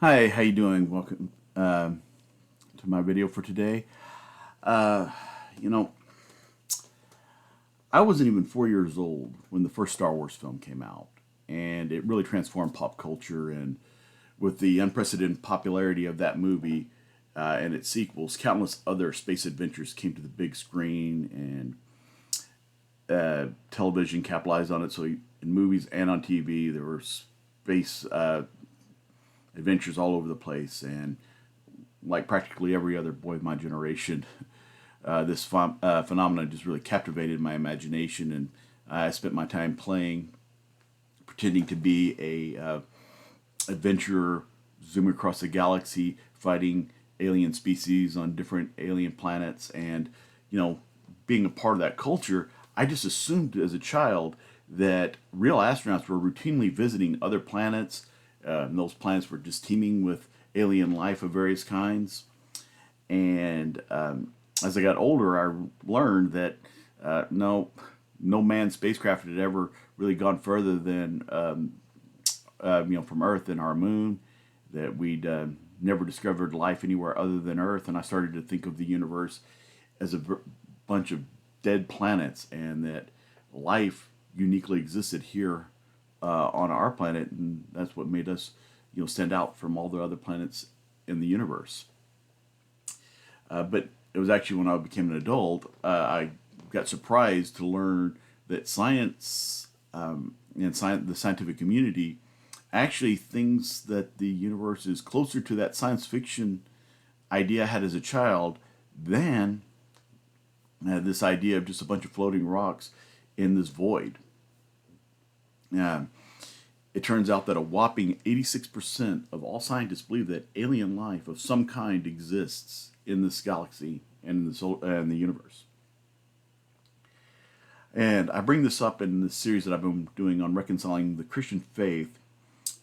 Hi, how you doing? Welcome to my video for today. Uh, you know, I wasn't even 4 years old when the first Star Wars film came out, and it really transformed pop culture. And with the unprecedented popularity of that movie and its sequels, countless other space adventures came to the big screen, and television capitalized on it. So in movies and on TV, there were space adventures all over the place, and like practically every other boy of my generation, this phenomenon just really captivated my imagination, and I spent my time playing, pretending to be a adventurer, zooming across the galaxy, fighting alien species on different alien planets, and you know, being a part of that culture. I just assumed as a child that real astronauts were routinely visiting other planets, and those planets were just teeming with alien life of various kinds. And as I got older, I learned that no manned spacecraft had ever really gone further than from Earth and our moon. That we'd never discovered life anywhere other than Earth, and I started to think of the universe as a bunch of dead planets, and that life uniquely existed here on our planet, and that's what made us, stand out from all the other planets in the universe. But it was actually when I became an adult, I got surprised to learn that science the scientific community actually thinks that the universe is closer to that science fiction idea I had as a child than this idea of just a bunch of floating rocks in this void. Um, it turns out that a whopping 86% of all scientists believe that alien life of some kind exists in this galaxy and in the universe. And I bring this up in this series that I've been doing on reconciling the Christian faith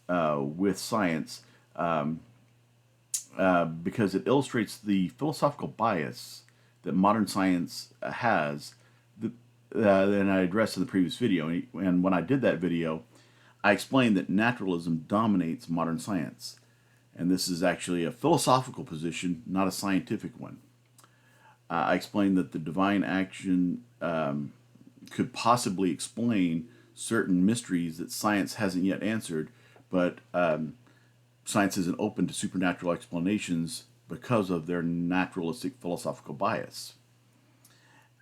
with science, because it illustrates the philosophical bias that modern science has, that I addressed in the previous video. And when I did that video, I explained that naturalism dominates modern science. And this is actually a philosophical position, not a scientific one. I explained that the divine action could possibly explain certain mysteries that science hasn't yet answered, but science isn't open to supernatural explanations because of their naturalistic philosophical bias.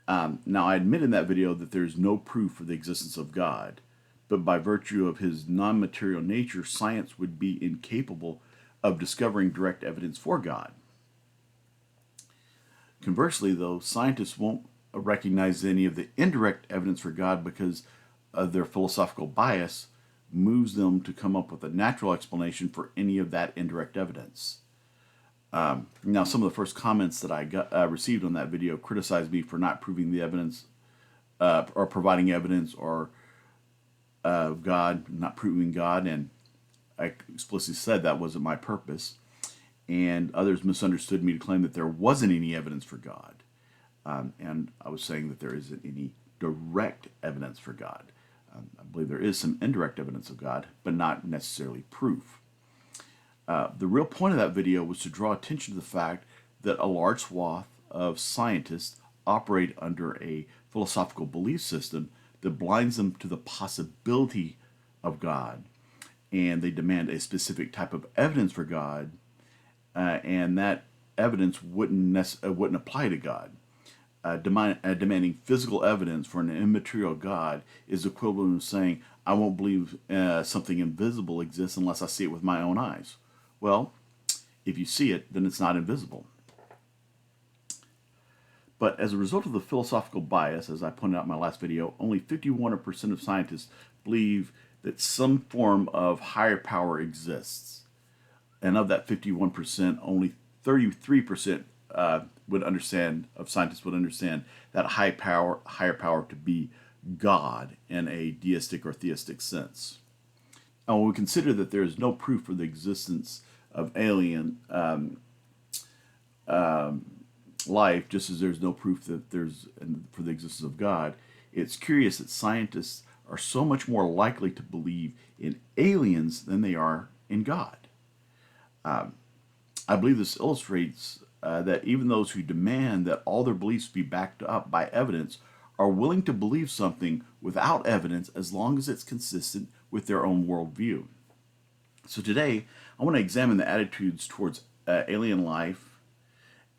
Now, I admit in that video that there's no proof for the existence of God, but by virtue of his non material nature, science would be incapable of discovering direct evidence for God. Conversely, though, scientists won't recognize any of the indirect evidence for God because of their philosophical bias moves them to come up with a natural explanation for any of that indirect evidence. Now, some of the first comments that I received on that video criticized me for not proving the evidence or providing evidence or God, not proving God, and I explicitly said that wasn't my purpose. And others misunderstood me to claim that there wasn't any evidence for God. And I was saying that there isn't any direct evidence for God. I believe there is some indirect evidence of God, but not necessarily proof. The real point of that video was to draw attention to the fact that a large swath of scientists operate under a philosophical belief system that blinds them to the possibility of God. And they demand a specific type of evidence for God, and that evidence wouldn't apply to God. Demanding physical evidence for an immaterial God is equivalent to saying, I won't believe something invisible exists unless I see it with my own eyes. Well, if you see it, then it's not invisible. But as a result of the philosophical bias, as I pointed out in my last video, only 51% of scientists believe that some form of higher power exists. And of that 51%, only 33% scientists would understand that higher power to be God in a deistic or theistic sense. And when we consider that there is no proof for the existence of alien life, just as there's no proof that for the existence of God, it's curious that scientists are so much more likely to believe in aliens than they are in God. I believe this illustrates that even those who demand that all their beliefs be backed up by evidence are willing to believe something without evidence as long as it's consistent with their own worldview. So today, I want to examine the attitudes towards alien life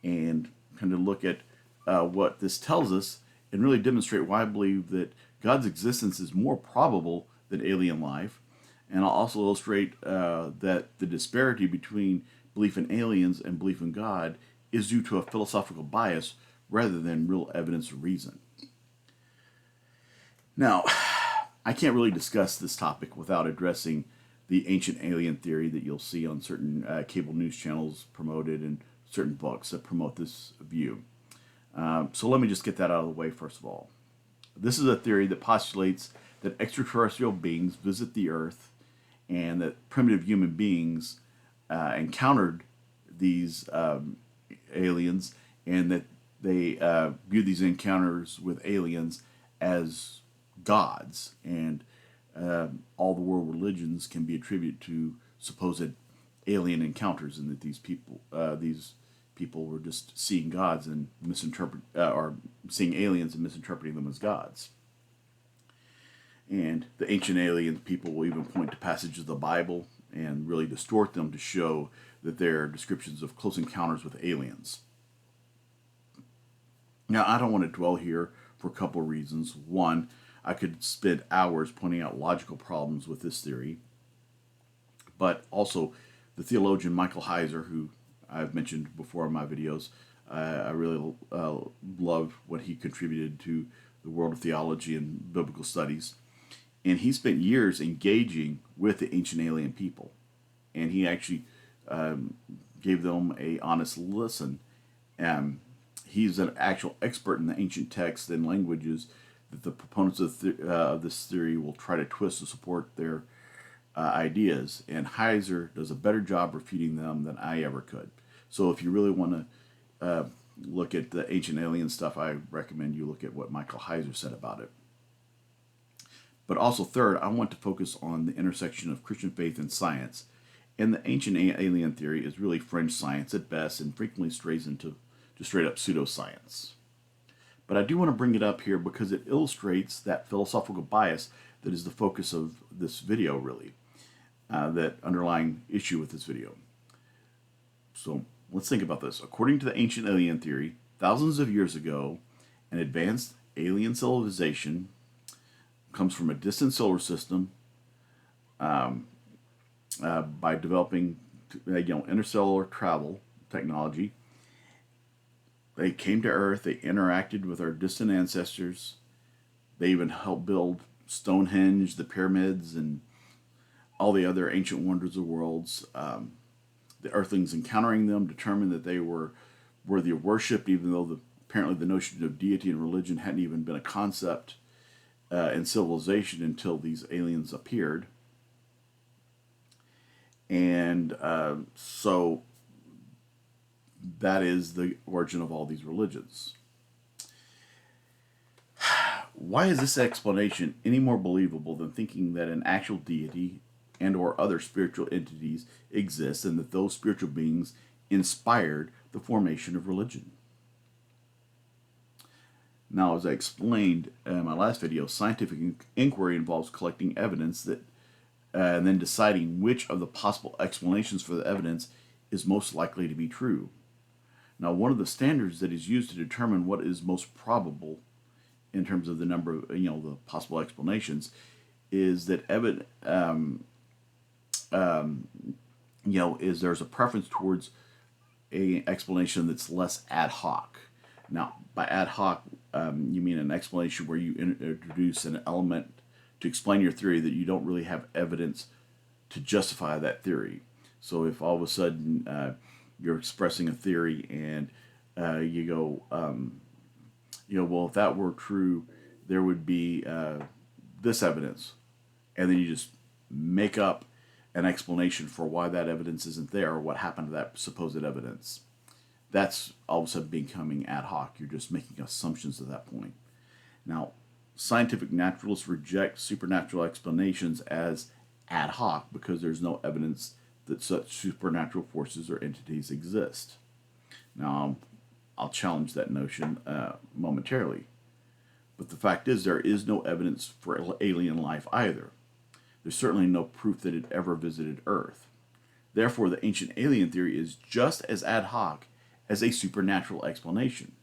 and kind of look at what this tells us and really demonstrate why I believe that God's existence is more probable than alien life. And I'll also illustrate that the disparity between belief in aliens and belief in God is due to a philosophical bias rather than real evidence or reason. Now, I can't really discuss this topic without addressing the ancient alien theory that you'll see on certain cable news channels promoted and certain books that promote this view. So let me just get that out of the way first of all. This is a theory that postulates that extraterrestrial beings visit the Earth and that primitive human beings encountered these aliens and that they view these encounters with aliens as gods, and all the world religions can be attributed to supposed alien encounters, and that these people were just seeing gods and or seeing aliens and misinterpreting them as gods. And the ancient alien people will even point to passages of the Bible and really distort them to show that they're descriptions of close encounters with aliens. Now, I don't want to dwell here for a couple of reasons. One, I could spend hours pointing out logical problems with this theory, but also the theologian Michael Heiser, who I've mentioned before in my videos, I really love what he contributed to the world of theology and biblical studies. And he spent years engaging with the ancient alien people. And he actually gave them a honest listen. He's an actual expert in the ancient texts and languages that the proponents of this theory will try to twist to support their ideas. And Heiser does a better job refuting them than I ever could. So if you really want to look at the ancient alien stuff, I recommend you look at what Michael Heiser said about it. But also, third, I want to focus on the intersection of Christian faith and science. And the ancient alien theory is really fringe science at best and frequently strays into straight up pseudoscience. But I do want to bring it up here because it illustrates that philosophical bias that is the focus of this video, really, that underlying issue with this video. So let's think about this. According to the ancient alien theory, thousands of years ago, an advanced alien civilization comes from a distant solar system by developing interstellar travel technology. They came to Earth, they interacted with our distant ancestors, they even helped build Stonehenge, the pyramids, and all the other ancient wonders of worlds. The Earthlings encountering them determined that they were worthy of worship, even though apparently the notion of deity and religion hadn't even been a concept in civilization until these aliens appeared. And so that is the origin of all these religions. Why is this explanation any more believable than thinking that an actual deity and or other spiritual entities exist and that those spiritual beings inspired the formation of religion? Now, as I explained in my last video, scientific inquiry involves collecting evidence that and then deciding which of the possible explanations for the evidence is most likely to be true. Now, one of the standards that is used to determine what is most probable in terms of the number of, the possible explanations is that is there's a preference towards an explanation that's less ad hoc. Now, by ad hoc, you mean an explanation where you introduce an element to explain your theory that you don't really have evidence to justify that theory. So if all of a sudden you're expressing a theory and you go, well, if that were true, there would be this evidence, and then you just make up an explanation for why that evidence isn't there or what happened to that supposed evidence. That's all of a sudden becoming ad hoc. You're just making assumptions at that point. Now, scientific naturalists reject supernatural explanations as ad hoc because there's no evidence that such supernatural forces or entities exist. Now, I'll challenge that notion momentarily. But the fact is, there is no evidence for alien life either. There's certainly no proof that it ever visited Earth. Therefore, the ancient alien theory is just as ad hoc as a supernatural explanation.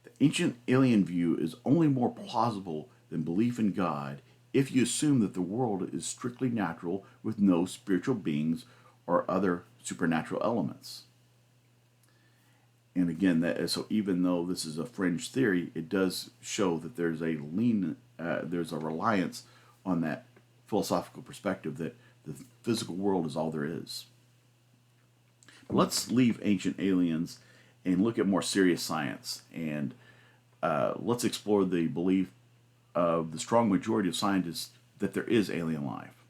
The ancient alien view is only more plausible than belief in God if you assume that the world is strictly natural with no spiritual beings or other supernatural elements. And again, so even though this is a fringe theory, it does show that there's a reliance on that philosophical perspective that the physical world is all there is. But let's leave ancient aliens and look at more serious science, and let's explore the belief of the strong majority of scientists that there is alien life.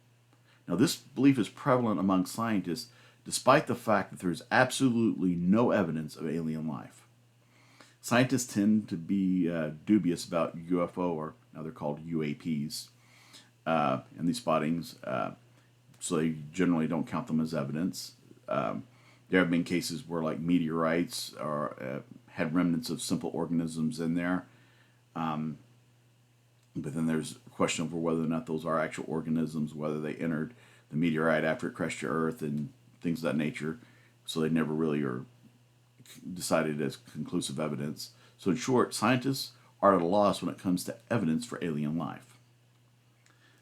Now, this belief is prevalent among scientists despite the fact that there is absolutely no evidence of alien life. Scientists tend to be dubious about UFO, or now they're called UAPs, and these spottings, so they generally don't count them as evidence. There have been cases where, like, meteorites had remnants of simple organisms in there, but then there's a question over whether or not those are actual organisms, whether they entered the meteorite after it crashed to Earth and things of that nature. So they never really are decided as conclusive evidence. So in short, scientists are at a loss when it comes to evidence for alien life.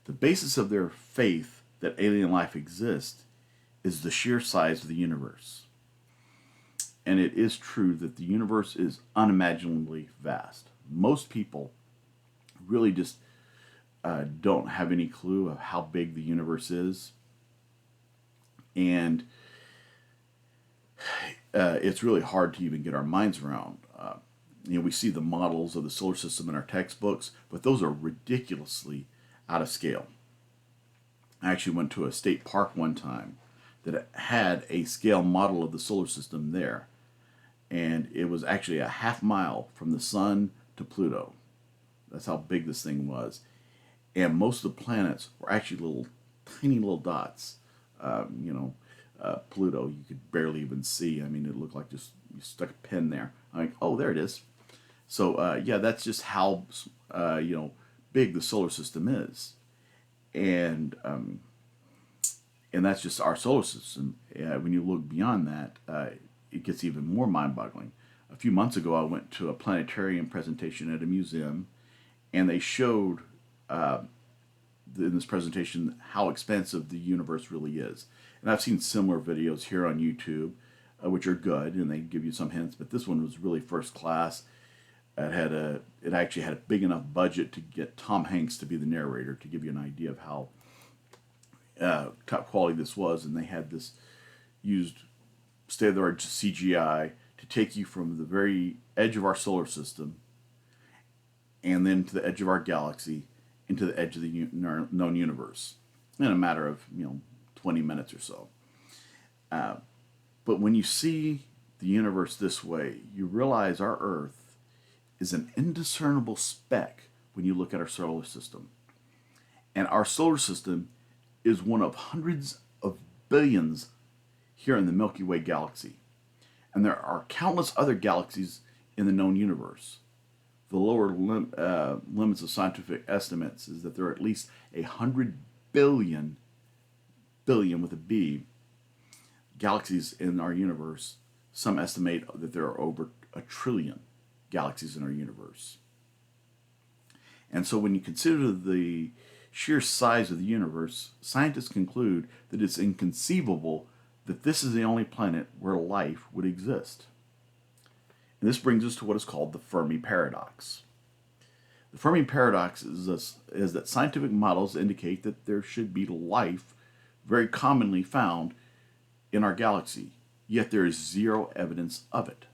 The basis of their faith that alien life exists is the sheer size of the universe. And it is true that the universe is unimaginably vast. Most people really just don't have any clue of how big the universe is. And it's really hard to even get our minds around. We see the models of the solar system in our textbooks, but those are ridiculously out of scale. I actually went to a state park one time that had a scale model of the solar system there, and it was actually a half mile from the sun to Pluto. That's how big this thing was. And most of the planets were actually tiny little dots. Pluto, you could barely even see. I mean, it looked like just you stuck a pin there. I'm like, oh, there it is. So, that's just how, big the solar system is. And that's just our solar system. When you look beyond that, it gets even more mind-boggling. A few months ago, I went to a planetarium presentation at a museum, and they showed in this presentation how expansive the universe really is. And I've seen similar videos here on YouTube, which are good, and they give you some hints. But this one was really first class. It actually had a big enough budget to get Tom Hanks to be the narrator, to give you an idea of how top quality this was. And they had this used state-of-the-art CGI to take you from the very edge of our solar system, and then to the edge of our galaxy, into the edge of the known universe in a matter of 20 minutes or so. But when you see the universe this way, you realize our Earth is an indiscernible speck when you look at our solar system. And our solar system is one of hundreds of billions here in the Milky Way galaxy. And there are countless other galaxies in the known universe. The lower limits of scientific estimates is that there are at least 100 billion with a B, galaxies in our universe. Some estimate that there are over 1 trillion galaxies in our universe. And so when you consider the sheer size of the universe, scientists conclude that it's inconceivable that this is the only planet where life would exist. And this brings us to what is called the Fermi paradox. The Fermi paradox is that scientific models indicate that there should be life very commonly found in our galaxy, yet there is zero evidence of it.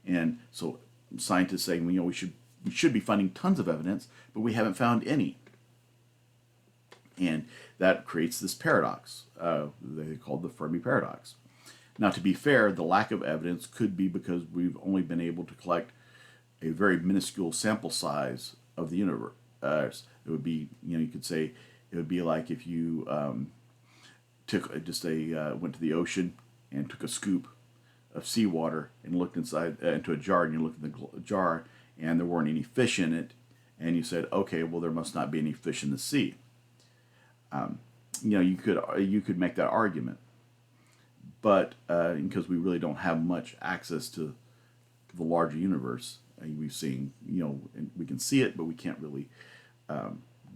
And so scientists say, we should be finding tons of evidence, but we haven't found any. And that creates this paradox, they called the Fermi paradox. Now, to be fair, the lack of evidence could be because we've only been able to collect a very minuscule sample size of the universe. It would be, you could say, it would be like if you went to the ocean and took a scoop of seawater and looked inside into a jar, and you looked in the jar and there weren't any fish in it, and you said, okay, well, there must not be any fish in the sea. You could make that argument, but because we really don't have much access to the larger universe, we've seen, and we can see it, but we can't really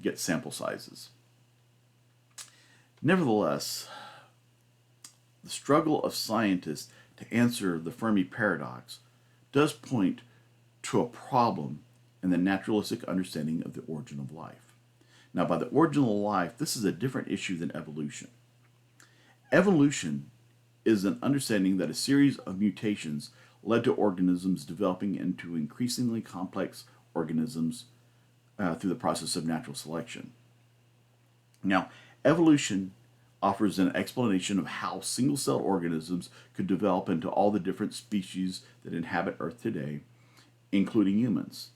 get sample sizes. Nevertheless, the struggle of scientists to answer the Fermi paradox does point to a problem in the naturalistic understanding of the origin of life. Now, by the origin of life, this is a different issue than evolution. Evolution is an understanding that a series of mutations led to organisms developing into increasingly complex organisms through the process of natural selection. Now, evolution offers an explanation of how single-celled organisms could develop into all the different species that inhabit Earth today, including humans.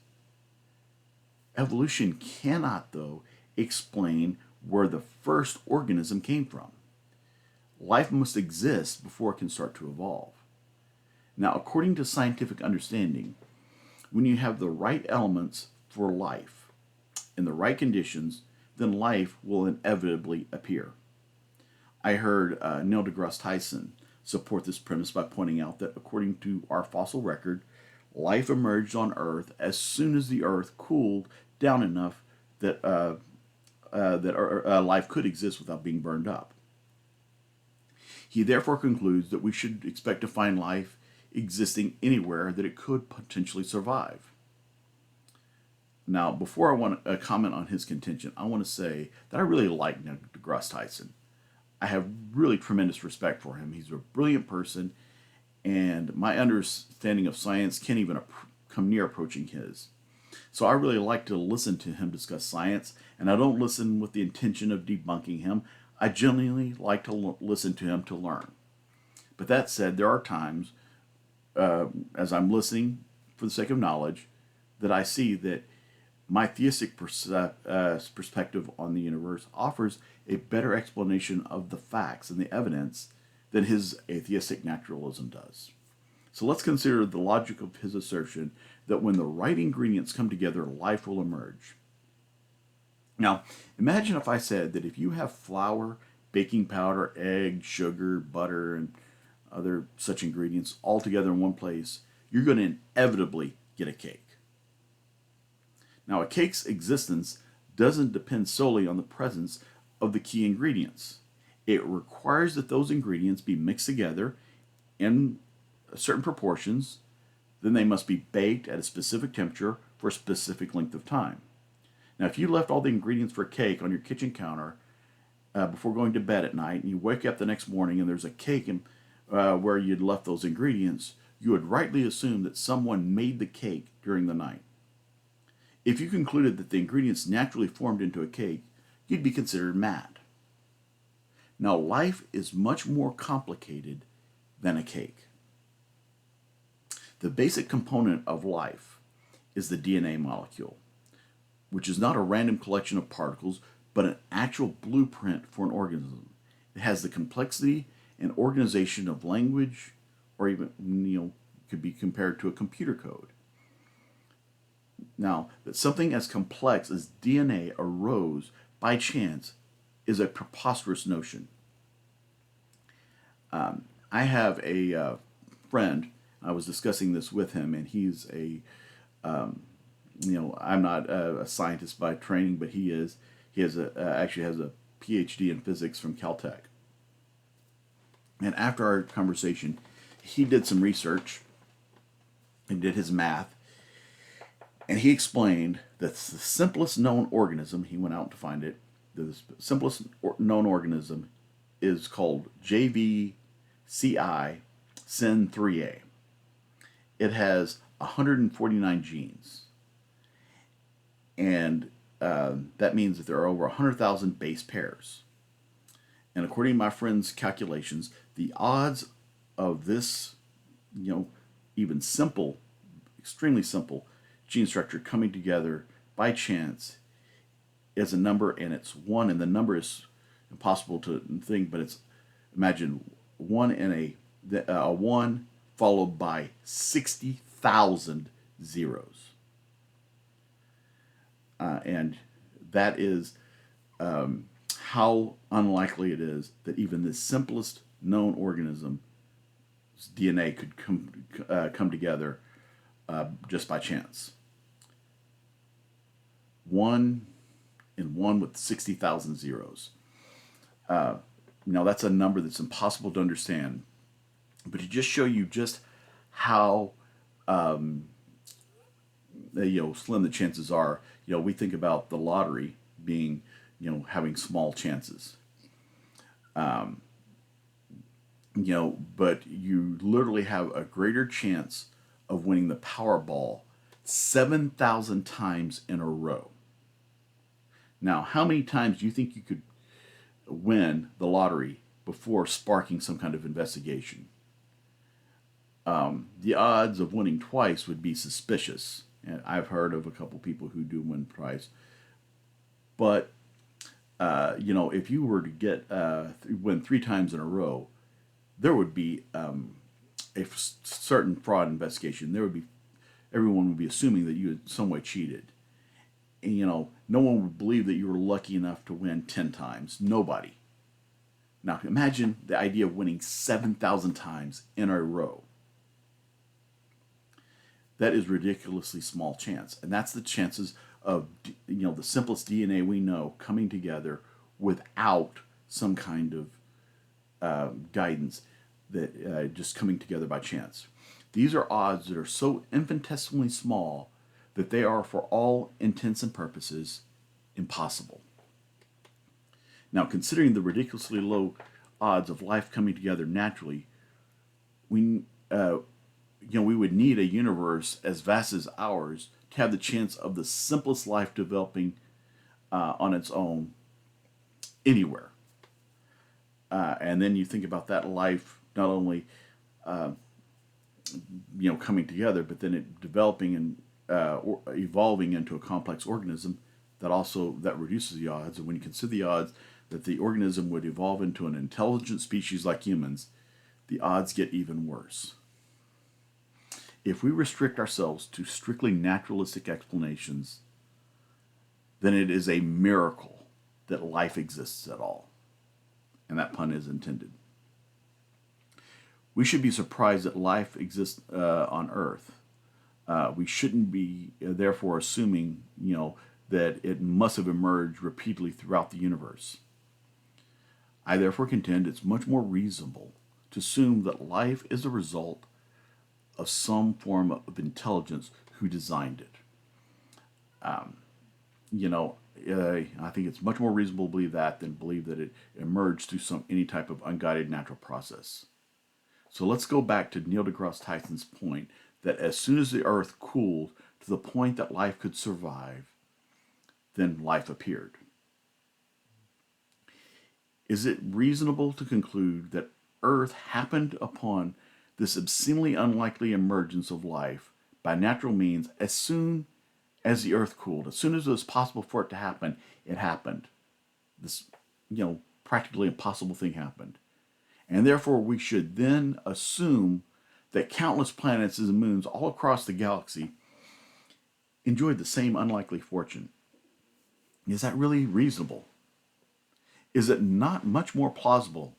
Evolution cannot, though, explain where the first organism came from. Life must exist before it can start to evolve. Now, according to scientific understanding, when you have the right elements for life in the right conditions, then life will inevitably appear. I heard Neil deGrasse Tyson support this premise by pointing out that according to our fossil record, life emerged on Earth as soon as the Earth cooled down enough that life could exist without being burned up. He therefore concludes that we should expect to find life existing anywhere that it could potentially survive. Now, before I want to comment on his contention, I want to say that I really like Neil deGrasse Tyson. I have really tremendous respect for him. He's a brilliant person, and my understanding of science can't even come near approaching his. So I really like to listen to him discuss science, and I don't listen with the intention of debunking him. I genuinely like to listen to him to learn. But that said, there are times, as I'm listening for the sake of knowledge, that I see that my theistic perspective on the universe offers a better explanation of the facts and the evidence than his atheistic naturalism does. So let's consider the logic of his assertion that when the right ingredients come together, life will emerge. Now, imagine if I said that if you have flour, baking powder, egg, sugar, butter, and other such ingredients all together in one place, you're going to inevitably get a cake. Now, a cake's existence doesn't depend solely on the presence of the key ingredients. It requires that those ingredients be mixed together in certain proportions. Then they must be baked at a specific temperature for a specific length of time. Now, if you left all the ingredients for a cake on your kitchen counter before going to bed at night, and you wake up the next morning and there's a cake where you'd left those ingredients, you would rightly assume that someone made the cake during the night. If you concluded that the ingredients naturally formed into a cake, you'd be considered mad. Now, life is much more complicated than a cake. The basic component of life is the DNA molecule, which is not a random collection of particles, but an actual blueprint for an organism. It has the complexity and organization of language, or even, could be compared to a computer code. Now, that something as complex as DNA arose by chance is a preposterous notion. I have a friend. I was discussing this with him, and he's I'm not a scientist by training, but he is. He actually has a PhD in physics from Caltech. And after our conversation, he did some research and did his math, and he explained that the simplest known organism, he went out to find it, the simplest known organism is called JVCI Sin3A. It has 149 genes. And that means that there are over 100,000 base pairs. And according to my friend's calculations, the odds of this, even simple, extremely simple gene structure coming together by chance is a number, and it's one, and the number is impossible to think, but it's imagine one in a one followed by 60,000 zeros, and that is how unlikely it is that even the simplest known organism's DNA could come together just by chance. One in one with 60,000 zeros. Now that's a number that's impossible to understand, but to just show you just how slim the chances are. We think about the lottery being having small chances. But you literally have a greater chance of winning the Powerball 7,000 times in a row. Now, how many times do you think you could win the lottery before sparking some kind of investigation? The odds of winning twice would be suspicious. And I've heard of a couple people who do win twice. But, if you were to win 3 times in a row, there would be a certain fraud investigation. Everyone would be assuming that you had some way cheated. And, no one would believe that you were lucky enough to win 10 times. Nobody. Now, imagine the idea of winning 7,000 times in a row. That is ridiculously small chance. And that's the chances of, the simplest DNA we know coming together without some kind of guidance, that just coming together by chance. These are odds that are so infinitesimally small that they are, for all intents and purposes, impossible. Now, considering the ridiculously low odds of life coming together naturally, we would need a universe as vast as ours to have the chance of the simplest life developing on its own anywhere. And then you think about that life not only coming together, but then it developing and evolving into a complex organism that reduces the odds. And when you consider the odds that the organism would evolve into an intelligent species like humans, the odds get even worse. If we restrict ourselves to strictly naturalistic explanations, then it is a miracle that life exists at all. And that pun is intended. We should be surprised that life exists on Earth. We shouldn't be, therefore, assuming, that it must have emerged repeatedly throughout the universe. I therefore contend it's much more reasonable to assume that life is a result of some form of intelligence who designed it. I think it's much more reasonable to believe that than believe that it emerged through any type of unguided natural process. So let's go back to Neil deGrasse Tyson's point that as soon as the Earth cooled to the point that life could survive, then life appeared. Is it reasonable to conclude that Earth happened upon this obscenely unlikely emergence of life by natural means as soon as the Earth cooled? As soon as it was possible for it to happen, it happened. This, practically impossible thing happened. And therefore we should then assume that countless planets and moons all across the galaxy enjoyed the same unlikely fortune. Is that really reasonable? Is it not much more plausible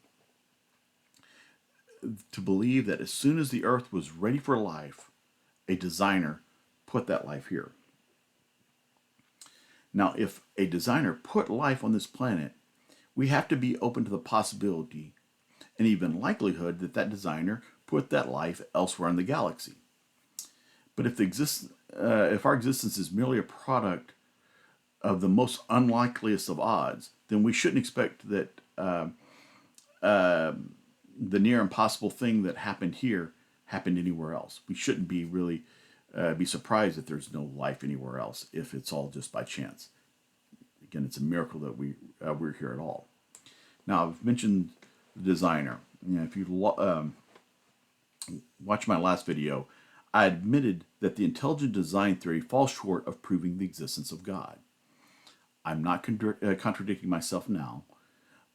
to believe that as soon as the Earth was ready for life, a designer put that life here? Now, if a designer put life on this planet, we have to be open to the possibility and even likelihood that that designer put that life elsewhere in the galaxy. But if our existence is merely a product of the most unlikeliest of odds, then we shouldn't expect that the near impossible thing that happened here happened anywhere else. We shouldn't be really be surprised that there's no life anywhere else if it's all just by chance. Again, it's a miracle that we're here at all. Now, I've mentioned the designer. If you watch my last video, I admitted that the intelligent design theory falls short of proving the existence of God. I'm not contradicting myself now.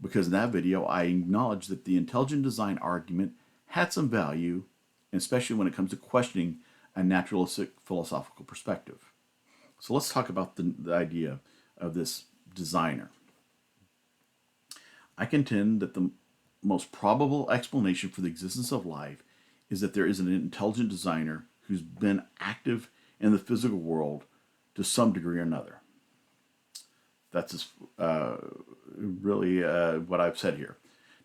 because in that video I acknowledged that the intelligent design argument had some value, especially when it comes to questioning a naturalistic philosophical perspective. So let's talk about the idea of this designer. I contend that the most probable explanation for the existence of life is that there is an intelligent designer who's been active in the physical world to some degree or another. That's really what I've said here.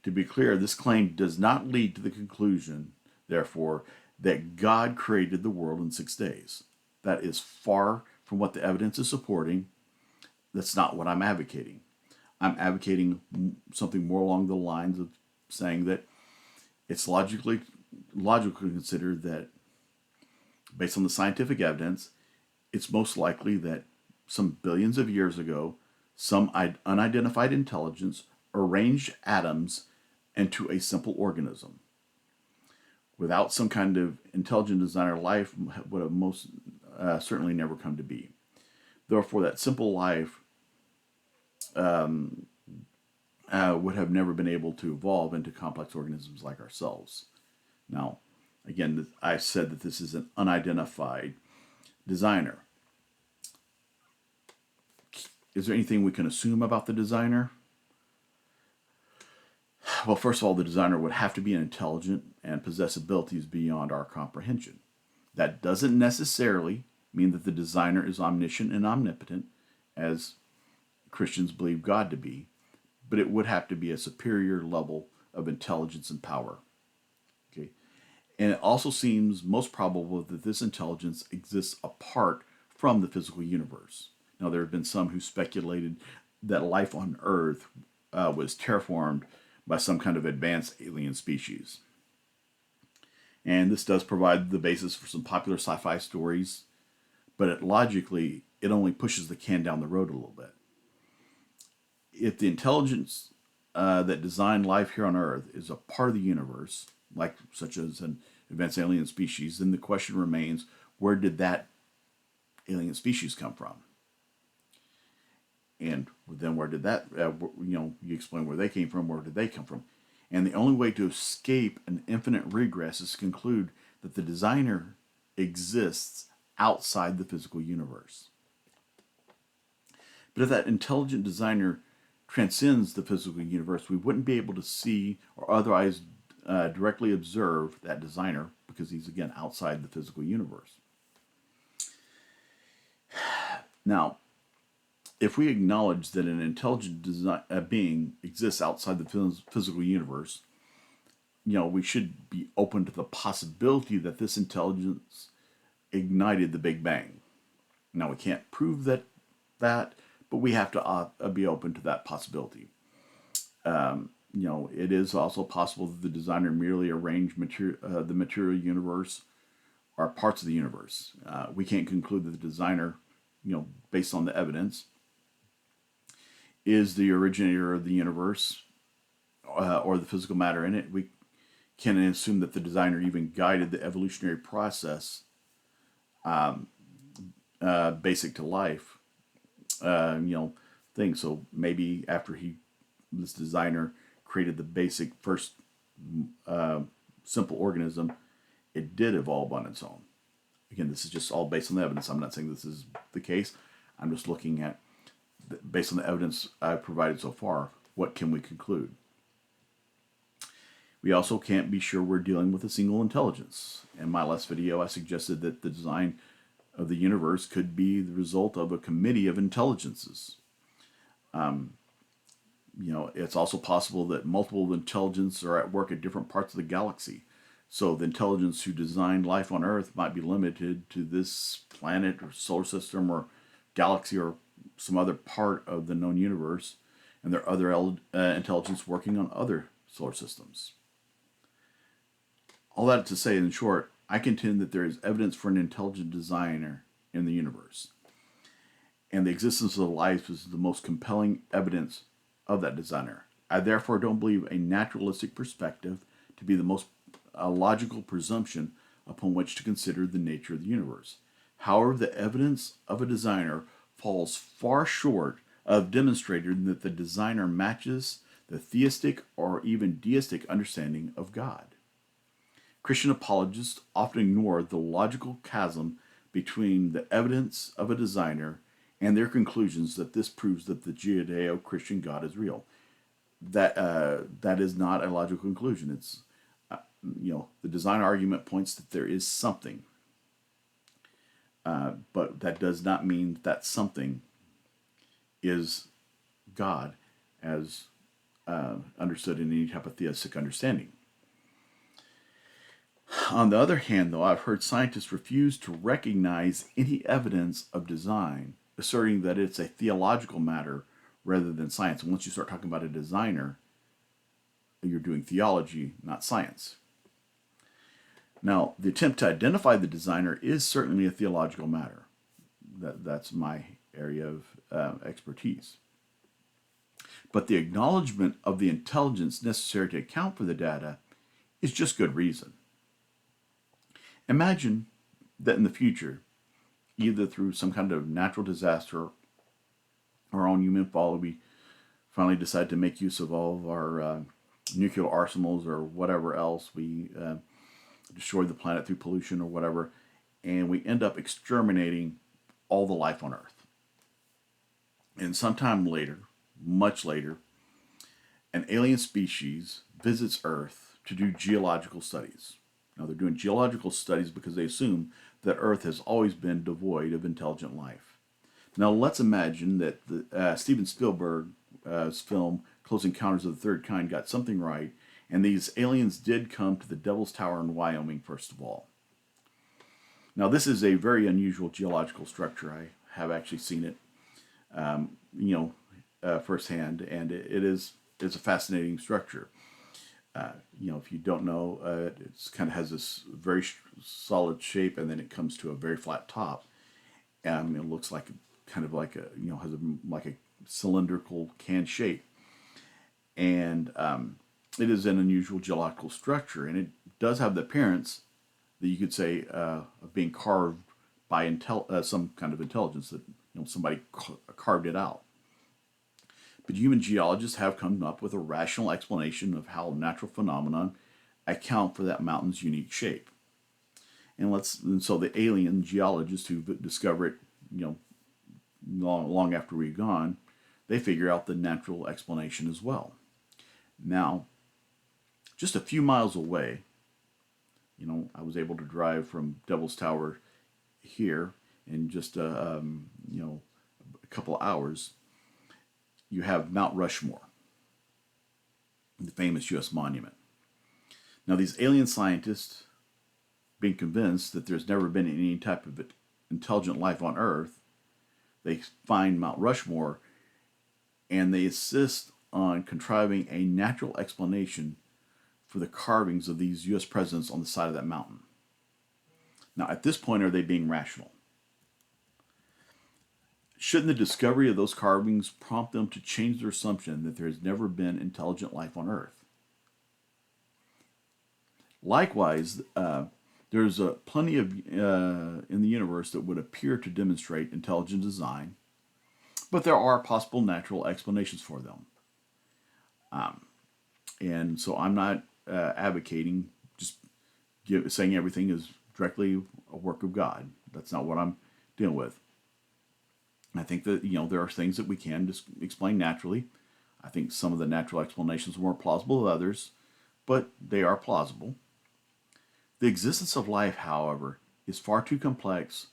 To be clear, this claim does not lead to the conclusion, therefore, that God created the world in 6 days. That is far from what the evidence is supporting. That's not what I'm advocating. I'm advocating something more along the lines of saying that it's logical to consider that, based on the scientific evidence, it's most likely that some billions of years ago, some unidentified intelligence arranged atoms into a simple organism. Without some kind of intelligent designer, life would have most certainly never come to be. Therefore, that simple life would have never been able to evolve into complex organisms like ourselves. Now, again, I said that this is an unidentified designer. Is there anything we can assume about the designer? Well, first of all, the designer would have to be intelligent and possess abilities beyond our comprehension. That doesn't necessarily mean that the designer is omniscient and omnipotent, as Christians believe God to be, but it would have to be a superior level of intelligence and power. Okay? And it also seems most probable that this intelligence exists apart from the physical universe. Now, there have been some who speculated that life on Earth was terraformed by some kind of advanced alien species. And this does provide the basis for some popular sci-fi stories, but logically, it only pushes the can down the road a little bit. If the intelligence that designed life here on Earth is a part of the universe, such as an advanced alien species, then the question remains, where did that alien species come from? And then where did that, you explain where they came from, where did they come from? And the only way to escape an infinite regress is to conclude that the designer exists outside the physical universe. But if that intelligent designer transcends the physical universe, we wouldn't be able to see or otherwise directly observe that designer because he's, again, outside the physical universe. Now, if we acknowledge that an intelligent being exists outside the physical universe, we should be open to the possibility that this intelligence ignited the Big Bang. Now, we can't prove that, but we have to be open to that possibility. It is also possible that the designer merely arranged the material universe or parts of the universe. We can't conclude that the designer, based on the evidence, is the originator of the universe or the physical matter in it. We can assume that the designer even guided the evolutionary process basic to life, thing. So maybe after this designer created the basic first simple organism, it did evolve on its own. Again, this is just all based on the evidence. I'm not saying this is the case. I'm just looking at, based on the evidence I've provided so far, what can we conclude? We also can't be sure we're dealing with a single intelligence. In my last video, I suggested that the design of the universe could be the result of a committee of intelligences. It's also possible that multiple intelligences are at work at different parts of the galaxy. So the intelligence who designed life on Earth might be limited to this planet or solar system or galaxy or some other part of the known universe, and there are other intelligence working on other solar systems. All that to say, in short, I contend that there is evidence for an intelligent designer in the universe, and the existence of life is the most compelling evidence of that designer. I therefore don't believe a naturalistic perspective to be the most logical presumption upon which to consider the nature of the universe. However, the evidence of a designer falls far short of demonstrating that the designer matches the theistic or even deistic understanding of God. Christian apologists often ignore the logical chasm between the evidence of a designer and their conclusions that this proves that the Judeo-Christian God is real. That is not a logical conclusion. It's the design argument points that there is something, but that does not mean that something is God as understood in any type of theistic understanding. On the other hand, though, I've heard scientists refuse to recognize any evidence of design, asserting that it's a theological matter rather than science. And once you start talking about a designer, you're doing theology, not science. Now, the attempt to identify the designer is certainly a theological matter. That's my area of expertise. But the acknowledgement of the intelligence necessary to account for the data is just good reason. Imagine that in the future, either through some kind of natural disaster or our own human folly, we finally decide to make use of all of our nuclear arsenals or whatever else. We destroy the planet through pollution or whatever, and we end up exterminating all the life on Earth. And sometime later, much later, an alien species visits Earth to do geological studies. Now, they're doing geological studies because they assume that Earth has always been devoid of intelligent life. Now, let's imagine that Steven Spielberg's film Close Encounters of the Third Kind got something right, and these aliens did come to the Devil's Tower in Wyoming, first of all. Now, this is a very unusual geological structure. I have actually seen it, firsthand, and it's a fascinating structure. If you don't know, it kind of has this very solid shape, and then it comes to a very flat top. It looks like has like a cylindrical can shape, and it is an unusual geological structure, and it does have the appearance that you could say of being carved by some kind of intelligence, that somebody carved it out. But human geologists have come up with a rational explanation of how natural phenomena account for that mountain's unique shape. And so the alien geologists who discover it, long after we're gone, they figure out the natural explanation as well. Now, just a few miles away, I was able to drive from Devil's Tower here in just a couple of hours. You have Mount Rushmore, the famous U.S. monument. Now, these alien scientists, being convinced that there's never been any type of intelligent life on Earth, they find Mount Rushmore, and they insist on contriving a natural explanation for the carvings of these U.S. presidents on the side of that mountain. Now, at this point, are they being rational? Shouldn't the discovery of those carvings prompt them to change their assumption that there has never been intelligent life on Earth? Likewise, there's plenty of in the universe that would appear to demonstrate intelligent design, but there are possible natural explanations for them. And so I'm not advocating just saying everything is directly a work of God. That's not what I'm dealing with. I think that there are things that we can just explain naturally. I think some of the natural explanations are more plausible than others, but they are plausible. The existence of life, however, is far too complex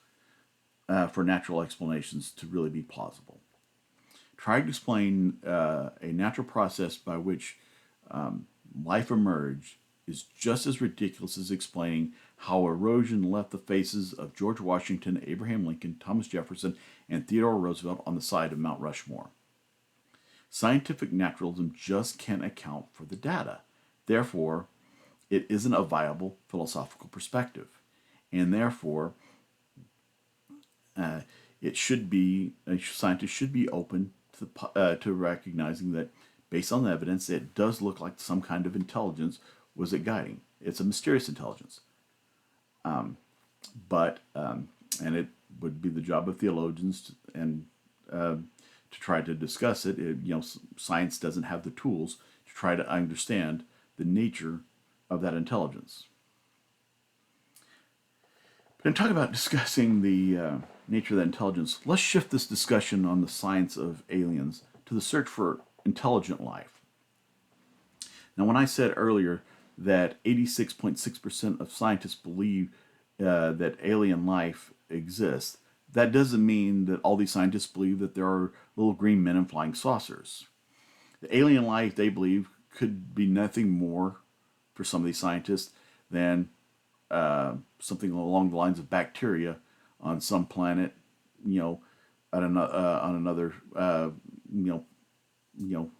for natural explanations to really be plausible. Trying to explain a natural process by which life emerged is just as ridiculous as explaining how erosion left the faces of George Washington, Abraham Lincoln, Thomas Jefferson, and Theodore Roosevelt on the side of Mount Rushmore. Scientific naturalism just can't account for the data. Therefore, it isn't a viable philosophical perspective. And therefore, scientists should be open to recognizing that based on the evidence, it does look like some kind of intelligence was it guiding. It's a mysterious intelligence. And it would be the job of theologians to try to discuss it. Science doesn't have the tools try to understand the nature of that intelligence. But in talking about discussing the nature of that intelligence, let's shift this discussion on the science of aliens to the search for intelligent life. Now, when I said earlier that 86.6% of scientists believe that alien life exists, that doesn't mean that all these scientists believe that there are little green men in flying saucers. The alien life, they believe, could be nothing more for some of these scientists than something along the lines of bacteria on some planet, on another, in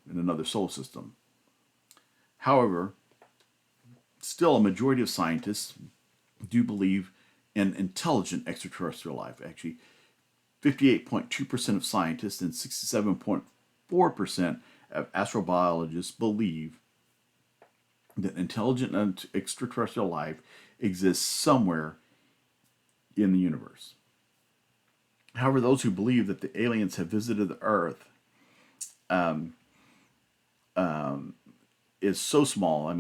another solar system. However, still a majority of scientists do believe in intelligent extraterrestrial life. Actually, 58.2% of scientists and 67.4% of astrobiologists believe that intelligent extraterrestrial life exists somewhere in the universe. However, those who believe that the aliens have visited the Earth is so small,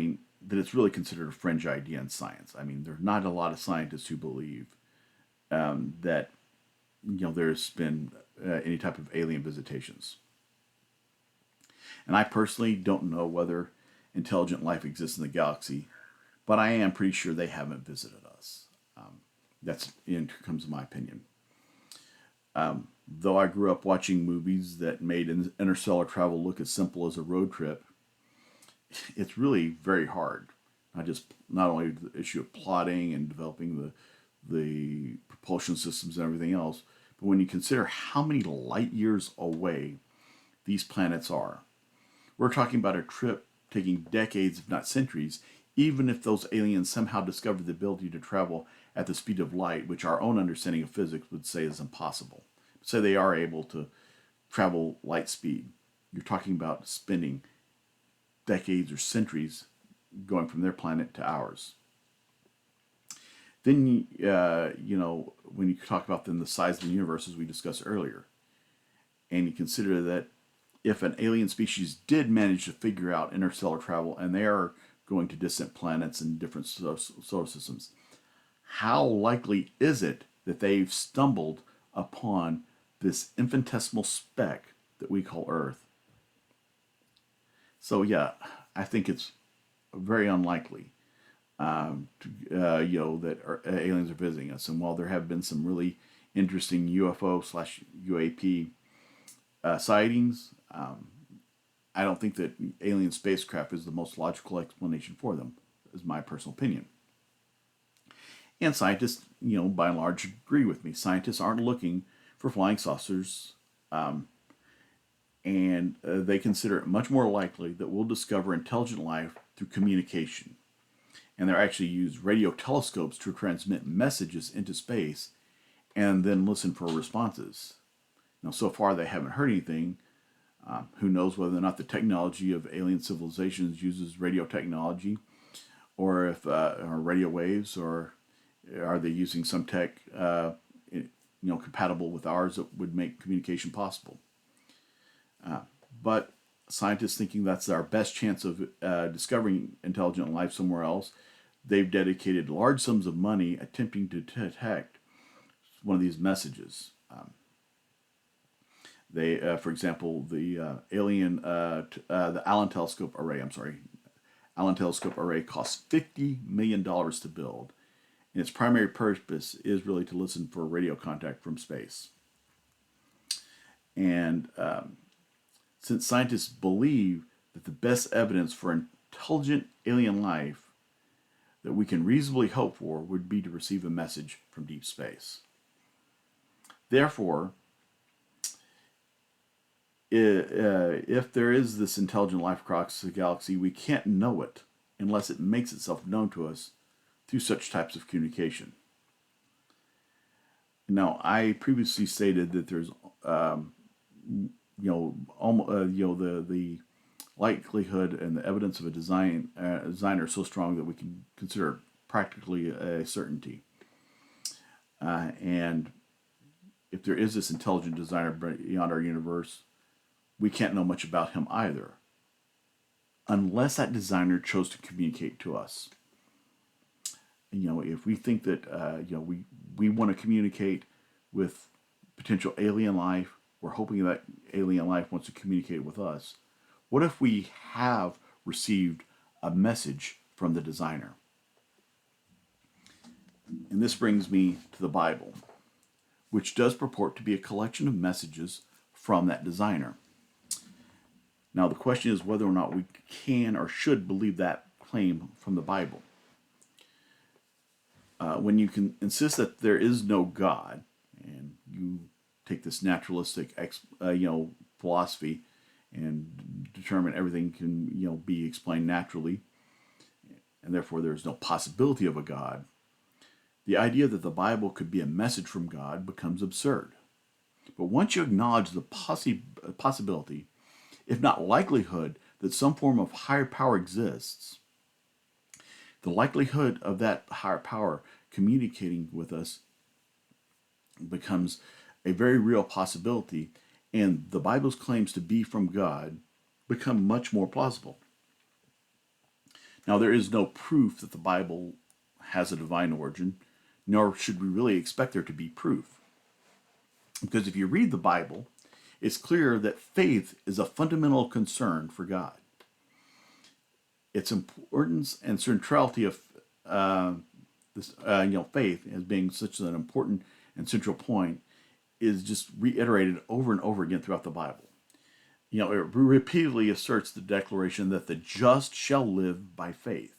that it's really considered a fringe idea in science. There are not a lot of scientists who believe that there's been any type of alien visitations. And I personally don't know whether intelligent life exists in the galaxy, but I am pretty sure they haven't visited us. That's in terms of my opinion. Though I grew up watching movies that made interstellar travel look as simple as a road trip, it's really very hard. Not only the issue of plotting and developing the propulsion systems and everything else, but when you consider how many light years away these planets are, we're talking about a trip taking decades, if not centuries, even if those aliens somehow discovered the ability to travel at the speed of light, which our own understanding of physics would say is impossible. Say they are able to travel light speed. You're talking about spending decades or centuries going from their planet to ours. Then, when you talk about then the size of the universe, as we discussed earlier, and you consider that if an alien species did manage to figure out interstellar travel and they are going to distant planets and different solar systems, how likely is it that they've stumbled upon this infinitesimal speck that we call Earth? So yeah, I think it's very unlikely that aliens are visiting us. And while there have been some really interesting UFO/UAP sightings, I don't think that alien spacecraft is the most logical explanation for them, is my personal opinion. And scientists, by and large, agree with me. Scientists aren't looking for flying saucers, and they consider it much more likely that we'll discover intelligent life through communication. And they actually use radio telescopes to transmit messages into space and then listen for responses. Now, so far they haven't heard anything. Who knows whether or not the technology of alien civilizations uses radio technology, or if or radio waves, or are they using some tech compatible with ours that would make communication possible. But scientists thinking that's our best chance of discovering intelligent life somewhere else, they've dedicated large sums of money attempting to detect one of these messages. For example, the the Allen Telescope Array. Allen Telescope Array costs $50 million to build, and its primary purpose is really to listen for radio contact from space. And since scientists believe that the best evidence for intelligent alien life that we can reasonably hope for would be to receive a message from deep space. Therefore, if there is this intelligent life across the galaxy, we can't know it unless it makes itself known to us through such types of communication. Now, I previously stated that there's, the likelihood and the evidence of a designer so strong that we can consider practically a certainty. And if there is this intelligent designer beyond our universe, we can't know much about him either, unless that designer chose to communicate to us. If we think that we want to communicate with potential alien life, we're hoping that alien life wants to communicate with us. What if we have received a message from the designer? And this brings me to the Bible, which does purport to be a collection of messages from that designer. Now, the question is whether or not we can or should believe that claim from the Bible. When you can insist that there is no God, and you take this naturalistic, philosophy, and determine everything can, be explained naturally, and therefore there is no possibility of a God, the idea that the Bible could be a message from God becomes absurd. But once you acknowledge the possibility, if not likelihood, that some form of higher power exists, the likelihood of that higher power communicating with us becomes a very real possibility, and the Bible's claims to be from God become much more plausible. Now, there is no proof that the Bible has a divine origin, nor should we really expect there to be proof. Because if you read the Bible, it's clear that faith is a fundamental concern for God. Its importance and centrality of faith as being such an important and central point is just reiterated over and over again throughout the Bible. It repeatedly asserts the declaration that the just shall live by faith.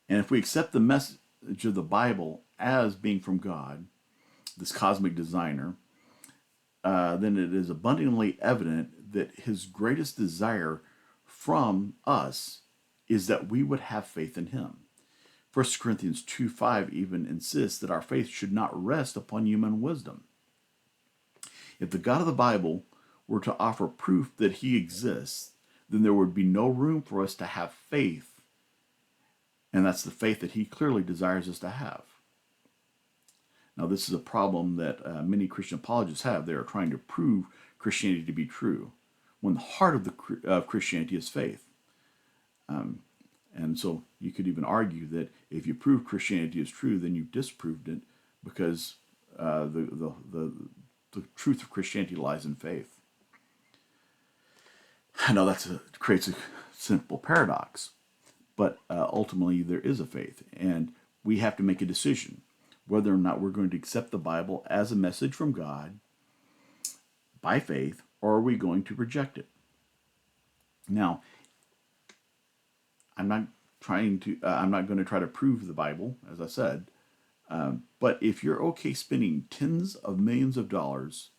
And if we accept the message of the Bible as being from God, this cosmic designer, then it is abundantly evident that his greatest desire from us is that we would have faith in him. 1 Corinthians 2:5 even insists that our faith should not rest upon human wisdom. If the God of the Bible were to offer proof that he exists, then there would be no room for us to have faith. And that's the faith that he clearly desires us to have. Now, this is a problem that many Christian apologists have. They are trying to prove Christianity to be true, when the heart of Christianity is faith. And so you could even argue that if you prove Christianity is true, then you've disproved it, because the truth of Christianity lies in faith. I know that creates a simple paradox, but ultimately there is a faith, and we have to make a decision whether or not we're going to accept the Bible as a message from God by faith, or are we going to reject it? Now, I'm not going to try to prove the Bible, as I said, but if you're okay spending tens of millions of dollars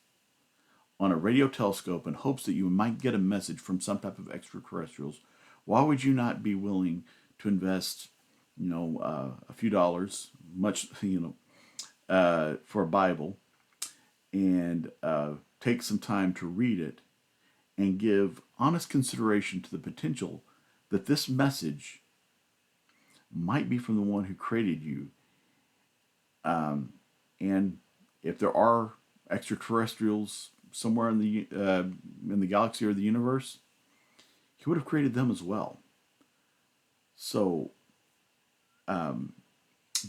on a radio telescope in hopes that you might get a message from some type of extraterrestrials, why would you not be willing to invest, a few dollars, for a Bible, and take some time to read it and give honest consideration to the potential that this message might be from the one who created you. And if there are extraterrestrials somewhere in the galaxy or the universe, he would have created them as well. So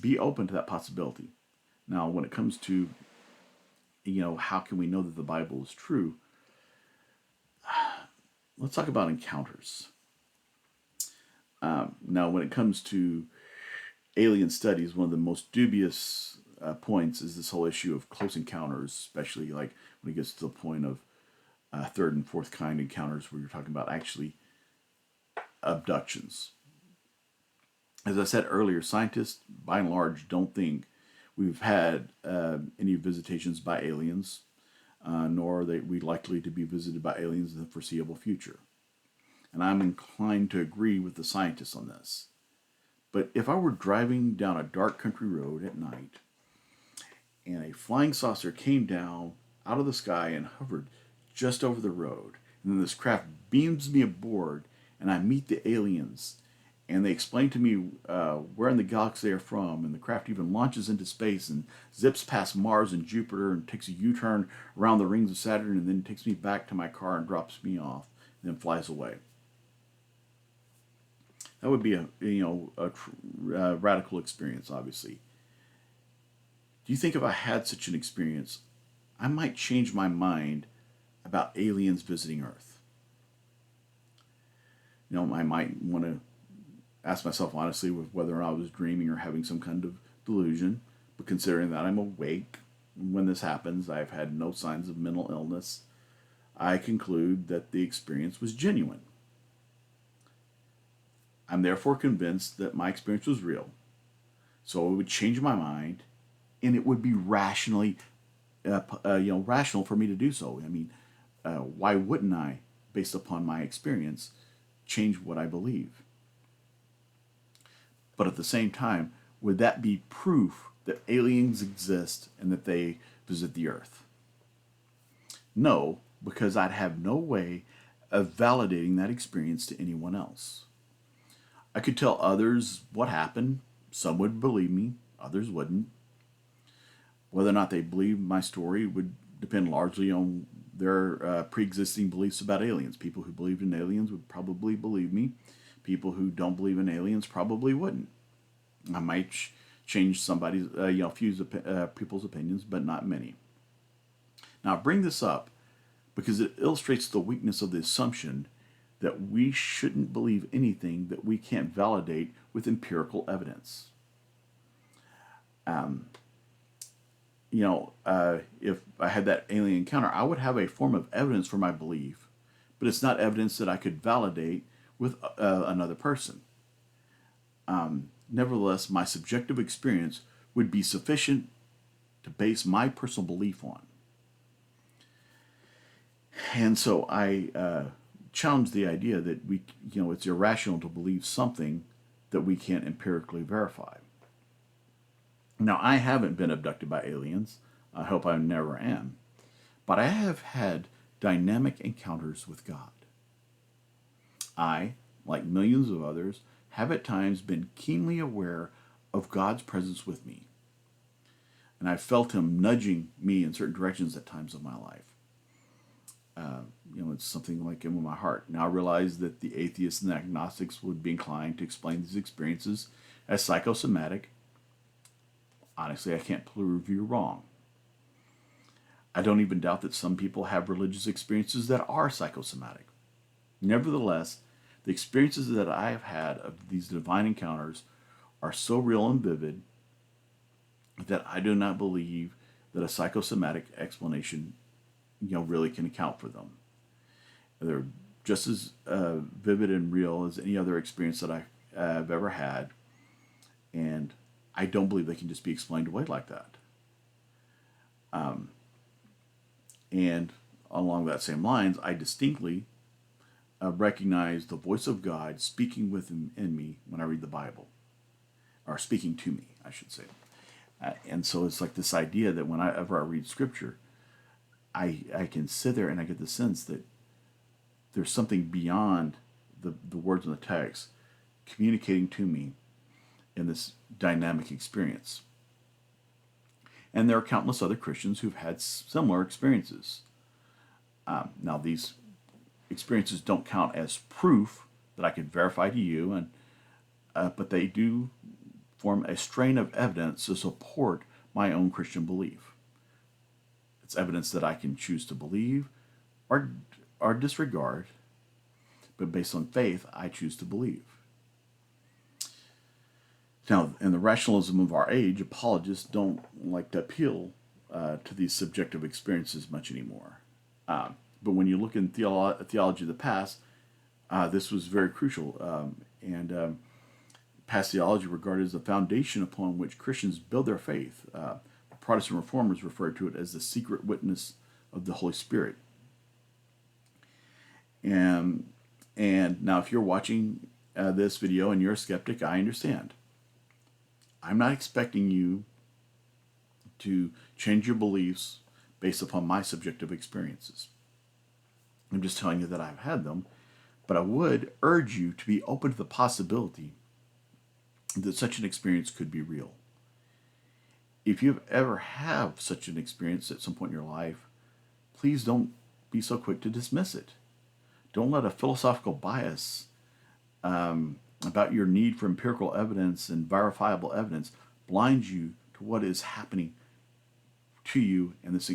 be open to that possibility. Now, when it comes to, how can we know that the Bible is true? Let's talk about encounters. Now, when it comes to alien studies, one of the most dubious points is this whole issue of close encounters, especially like when it gets to the point of third and fourth kind encounters, where you're talking about actually abductions. As I said earlier, scientists, by and large, don't think we've had any visitations by aliens, nor are we likely to be visited by aliens in the foreseeable future. And I'm inclined to agree with the scientists on this. But if I were driving down a dark country road at night, and a flying saucer came down out of the sky and hovered just over the road, and then this craft beams me aboard, and I meet the aliens, and they explain to me where in the galaxy they're from, and the craft even launches into space and zips past Mars and Jupiter and takes a U-turn around the rings of Saturn, and then takes me back to my car and drops me off, and then flies away. That would be a radical experience, obviously. Do you think if I had such an experience, I might change my mind about aliens visiting Earth? I might want to ask myself honestly with whether or not I was dreaming or having some kind of delusion. But considering that I'm awake when this happens, I've had no signs of mental illness, I conclude that the experience was genuine. I'm therefore convinced that my experience was real. So it would change my mind, and it would be rational for me to do so. I mean, why wouldn't I, based upon my experience, change what I believe? But at the same time, would that be proof that aliens exist and that they visit the Earth? No, because I'd have no way of validating that experience to anyone else. I could tell others what happened. Some would believe me, others wouldn't. Whether or not they believe my story would depend largely on their pre-existing beliefs about aliens. People who believed in aliens would probably believe me. People who don't believe in aliens probably wouldn't. I might change somebody's, few people's opinions, but not many. Now, I bring this up because it illustrates the weakness of the assumption that we shouldn't believe anything that we can't validate with empirical evidence. If I had that alien encounter, I would have a form of evidence for my belief, but it's not evidence that I could validate with another person. Nevertheless, my subjective experience would be sufficient to base my personal belief on. And so I challenge the idea that it's irrational to believe something that we can't empirically verify. Now, I haven't been abducted by aliens. I hope I never am. But I have had dynamic encounters with God. I, like millions of others, have at times been keenly aware of God's presence with me. And I've felt Him nudging me in certain directions at times of my life. It's something like in my heart. Now I realize that the atheists and the agnostics would be inclined to explain these experiences as psychosomatic. Honestly, I can't prove you wrong. I don't even doubt that some people have religious experiences that are psychosomatic. Nevertheless, the experiences that I have had of these divine encounters are so real and vivid that I do not believe that a psychosomatic explanation, really can account for them. They're just as vivid and real as any other experience that I've ever had, and I don't believe they can just be explained away like that. And along that same lines, I distinctly recognize the voice of God speaking in me when I read the Bible, or speaking to me, I should say. And so it's like this idea that whenever I read Scripture, I can sit there and I get the sense that there's something beyond the words in the text communicating to me in this dynamic experience. And there are countless other Christians who've had similar experiences. Now, these experiences don't count as proof that I could verify to you, but they do form a strain of evidence to support my own Christian belief. It's evidence that I can choose to believe or disregard, but based on faith, I choose to believe. Now, in the rationalism of our age, apologists don't like to appeal to these subjective experiences much anymore. But when you look in theology of the past, this was very crucial. And past theology regarded as the foundation upon which Christians build their faith. Protestant reformers referred to it as the secret witness of the Holy Spirit. And now if you're watching this video and you're a skeptic, I understand. I'm not expecting you to change your beliefs based upon my subjective experiences. I'm just telling you that I've had them, but I would urge you to be open to the possibility that such an experience could be real. If you've ever have such an experience at some point in your life, please don't be so quick to dismiss it. Don't let a philosophical bias about your need for empirical evidence and verifiable evidence blinds you to what is happening to you in this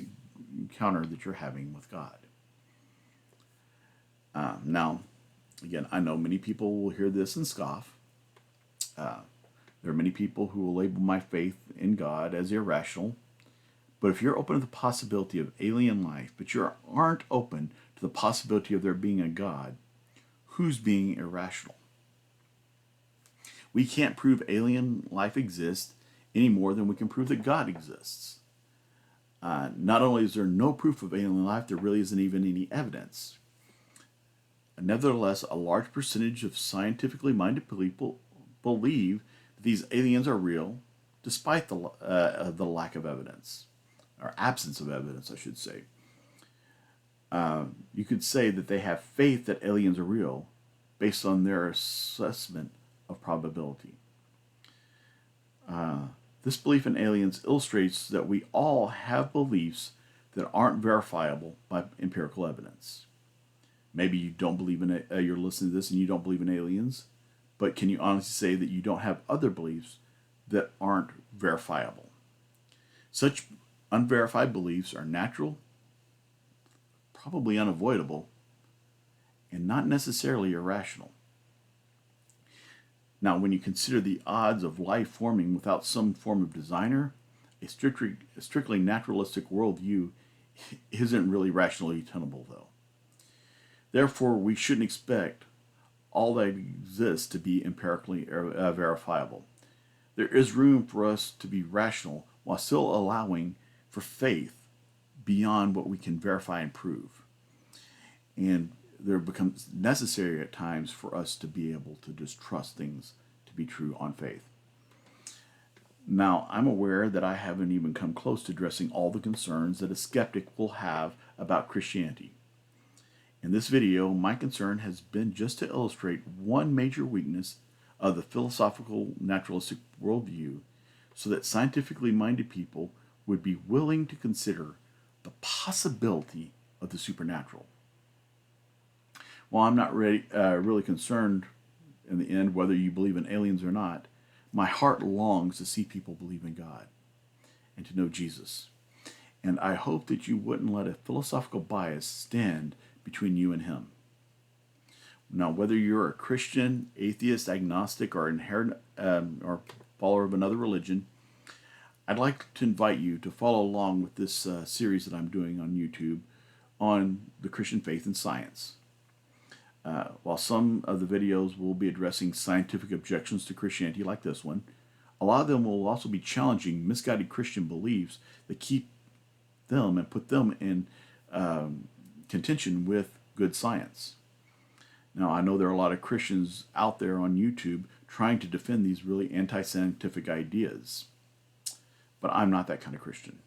encounter that you're having with God. Now, again, I know many people will hear this and scoff. There are many people who will label my faith in God as irrational. But if you're open to the possibility of alien life, but you aren't open to the possibility of there being a God, who's being irrational? We can't prove alien life exists any more than we can prove that God exists. Not only is there no proof of alien life, there really isn't even any evidence. Nevertheless, a large percentage of scientifically minded people believe that these aliens are real, despite the lack of evidence, or absence of evidence, I should say. You could say that they have faith that aliens are real, based on their assessment of probability. This belief in aliens illustrates that we all have beliefs that aren't verifiable by empirical evidence. Maybe you don't believe in it, you're listening to this and you don't believe in aliens, but can you honestly say that you don't have other beliefs that aren't verifiable? Such unverified beliefs are natural, probably unavoidable, and not necessarily irrational. Now, when you consider the odds of life forming without some form of designer, a strictly naturalistic worldview isn't really rationally tenable, though. Therefore, we shouldn't expect all that exists to be empirically verifiable. There is room for us to be rational while still allowing for faith beyond what we can verify and prove. And there becomes necessary at times for us to be able to just trust things to be true on faith. Now, I'm aware that I haven't even come close to addressing all the concerns that a skeptic will have about Christianity. In this video, my concern has been just to illustrate one major weakness of the philosophical naturalistic worldview so that scientifically minded people would be willing to consider the possibility of the supernatural. While I'm not really concerned in the end whether you believe in aliens or not, my heart longs to see people believe in God and to know Jesus. And I hope that you wouldn't let a philosophical bias stand between you and him. Now, whether you're a Christian, atheist, agnostic, or or follower of another religion, I'd like to invite you to follow along with this series that I'm doing on YouTube on the Christian faith and science. While some of the videos will be addressing scientific objections to Christianity, like this one, a lot of them will also be challenging misguided Christian beliefs that keep them and put them in contention with good science. Now, I know there are a lot of Christians out there on YouTube trying to defend these really anti-scientific ideas, but I'm not that kind of Christian.